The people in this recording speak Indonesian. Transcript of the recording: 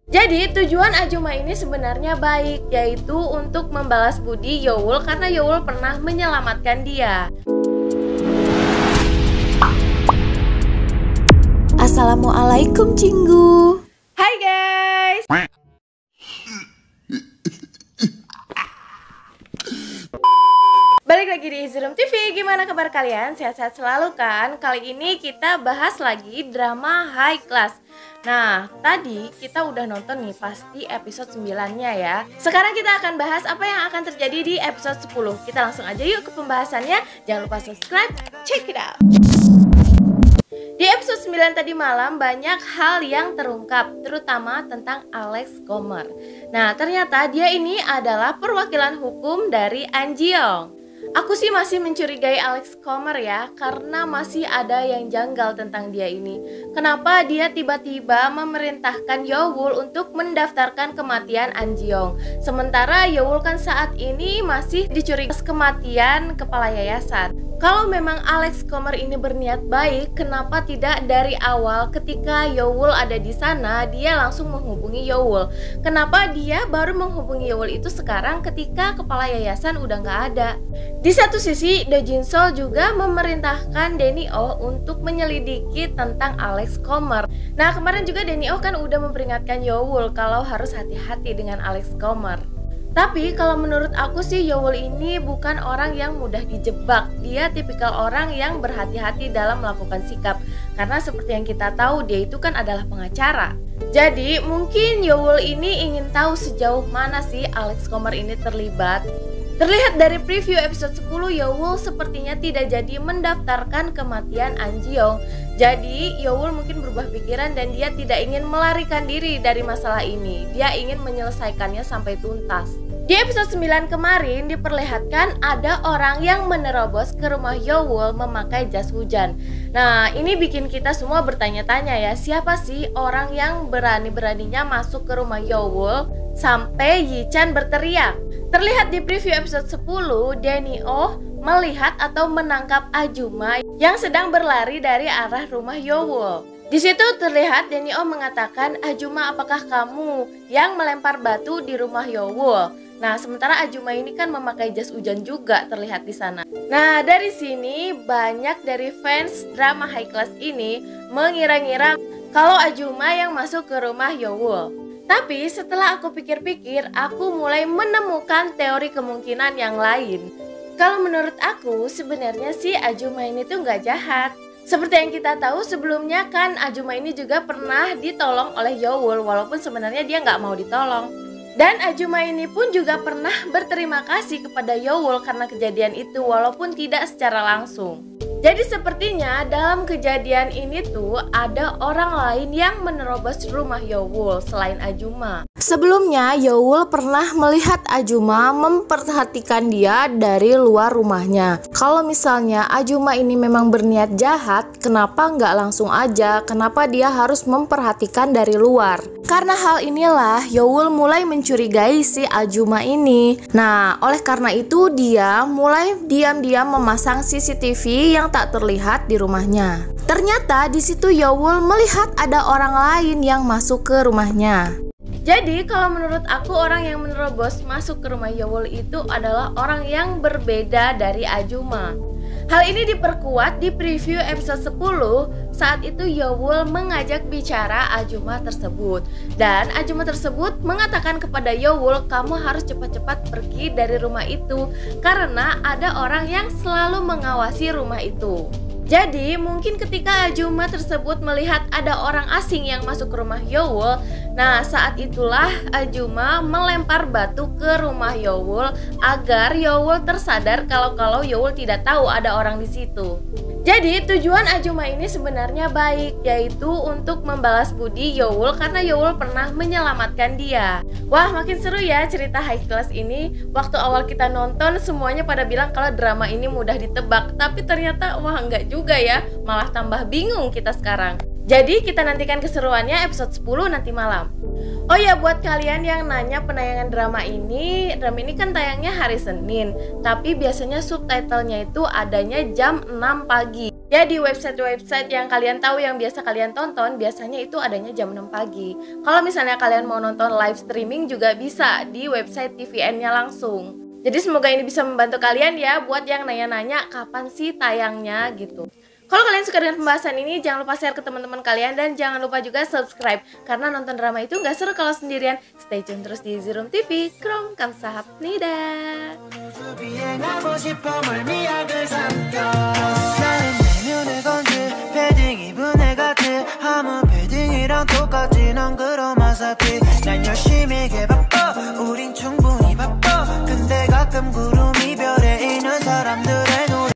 Jadi tujuan Azuma ini sebenarnya baik, yaitu untuk membalas budi Yowool karena Yowool pernah menyelamatkan dia. Assalamualaikum Cinggu. Hai guys. Balik lagi di Easy Room TV, gimana kabar kalian? Sehat-sehat selalu kan? Kali ini kita bahas lagi drama High Class. Nah, tadi kita udah nonton nih pasti episode 9-nya ya. Sekarang kita akan bahas apa yang akan terjadi di episode 10. Kita langsung aja yuk ke pembahasannya. Jangan lupa subscribe, check it out. Di episode 9 tadi malam banyak hal yang terungkap, terutama tentang Alex Comer. Nah, ternyata dia ini adalah perwakilan hukum dari Anjeong. Aku sih masih mencurigai Alex Comer ya, karena masih ada yang janggal tentang dia ini. Kenapa dia tiba-tiba memerintahkan Yowool untuk mendaftarkan kematian Anjeong, sementara Yowool kan saat ini masih dicurigai kematian kepala yayasan. Kalau memang Alex Comer ini berniat baik, kenapa tidak dari awal ketika Yowool ada di sana dia langsung menghubungi Yowool? Kenapa dia baru menghubungi Yowool itu sekarang ketika kepala yayasan udah nggak ada? Di satu sisi, Do Jin Sol juga memerintahkan Danny Oh untuk menyelidiki tentang Alex Comer. Nah, kemarin juga Danny Oh kan udah memperingatkan Yowool kalau harus hati-hati dengan Alex Comer. Tapi kalau menurut aku sih Yowool ini bukan orang yang mudah dijebak. Dia tipikal orang yang berhati-hati dalam melakukan sikap. Karena seperti yang kita tahu dia itu kan adalah pengacara. Jadi mungkin Yowool ini ingin tahu sejauh mana sih Alex Comer ini terlibat. Terlihat dari preview episode 10, Yowool sepertinya tidak jadi mendaftarkan kematian Anjeong. Jadi Yowool mungkin berubah pikiran dan dia tidak ingin melarikan diri dari masalah ini. Dia ingin menyelesaikannya sampai tuntas. Di episode 9 kemarin diperlihatkan ada orang yang menerobos ke rumah Yowool memakai jas hujan. Nah, ini bikin kita semua bertanya-tanya ya, siapa sih orang yang berani-beraninya masuk ke rumah Yowool sampai Yi-chan berteriak? Terlihat di preview episode 10, Danny Oh melihat atau menangkap Azuma yang sedang berlari dari arah rumah Yowool. Di situ terlihat Danny Oh mengatakan, "Azuma, apakah kamu yang melempar batu di rumah Yowool?" Nah, sementara Azuma ini kan memakai jas hujan juga terlihat di sana. Nah, dari sini banyak dari fans drama High Class ini mengira-ngira kalau Azuma yang masuk ke rumah Yowool. Tapi setelah aku pikir-pikir, aku mulai menemukan teori kemungkinan yang lain. Kalau menurut aku, sebenarnya sih Azuma ini tuh nggak jahat. Seperti yang kita tahu sebelumnya kan Azuma ini juga pernah ditolong oleh Yowool, walaupun sebenarnya dia nggak mau ditolong. Dan Azuma ini pun juga pernah berterima kasih kepada Yowool karena kejadian itu, walaupun tidak secara langsung. Jadi sepertinya dalam kejadian ini tuh ada orang lain yang menerobos rumah Yowool selain Azuma. Sebelumnya Yowool pernah melihat Azuma memperhatikan dia dari luar rumahnya. Kalau misalnya Azuma ini memang berniat jahat, kenapa nggak langsung aja? Kenapa dia harus memperhatikan dari luar? Karena hal inilah Yowool mulai mencurigai si Azuma ini. Nah, oleh karena itu dia mulai diam-diam memasang CCTV yang tak terlihat di rumahnya. Ternyata di situ Yowool melihat ada orang lain yang masuk ke rumahnya. Jadi kalau menurut aku orang yang menerobos masuk ke rumah Yowool itu adalah orang yang berbeda dari Azuma. Hal ini diperkuat di preview episode 10. Saat itu Yowool mengajak bicara Azuma tersebut. Dan Azuma tersebut mengatakan kepada Yowool, "Kamu harus cepat-cepat pergi dari rumah itu karena ada orang yang selalu mengawasi rumah itu." Jadi mungkin ketika Azuma tersebut melihat ada orang asing yang masuk ke rumah Yowool, nah saat itulah Azuma melempar batu ke rumah Yowool agar Yowool tersadar kalau Yowool tidak tahu ada orang di situ. Jadi tujuan Azuma ini sebenarnya baik, yaitu untuk membalas budi Yowool karena Yowool pernah menyelamatkan dia. Wah, makin seru ya cerita High Class ini. Waktu awal kita nonton semuanya pada bilang kalau drama ini mudah ditebak, tapi ternyata wah enggak juga ya, malah tambah bingung kita sekarang. Jadi kita nantikan keseruannya episode 10 nanti malam. Oh ya, buat kalian yang nanya penayangan drama ini kan tayangnya hari Senin, tapi biasanya subtitlenya itu adanya jam 6 pagi. Ya di website-website yang kalian tahu yang biasa kalian tonton, biasanya itu adanya jam 6 pagi. Kalau misalnya kalian mau nonton live streaming juga bisa di website TVN-nya langsung. Jadi semoga ini bisa membantu kalian ya buat yang nanya-nanya kapan sih tayangnya gitu. Kalau kalian suka dengan pembahasan ini, jangan lupa share ke teman-teman kalian dan jangan lupa juga subscribe karena nonton drama itu nggak seru kalau sendirian. Stay tune terus di Zeeroom TV. Krom 감사합니다. 눈에 건지 패딩 입은 애 같아 아무 패딩이랑 똑같지 넌 그런 마사티 난 열심히 게 바빠 우린 충분히 바빠 근데 가끔 그런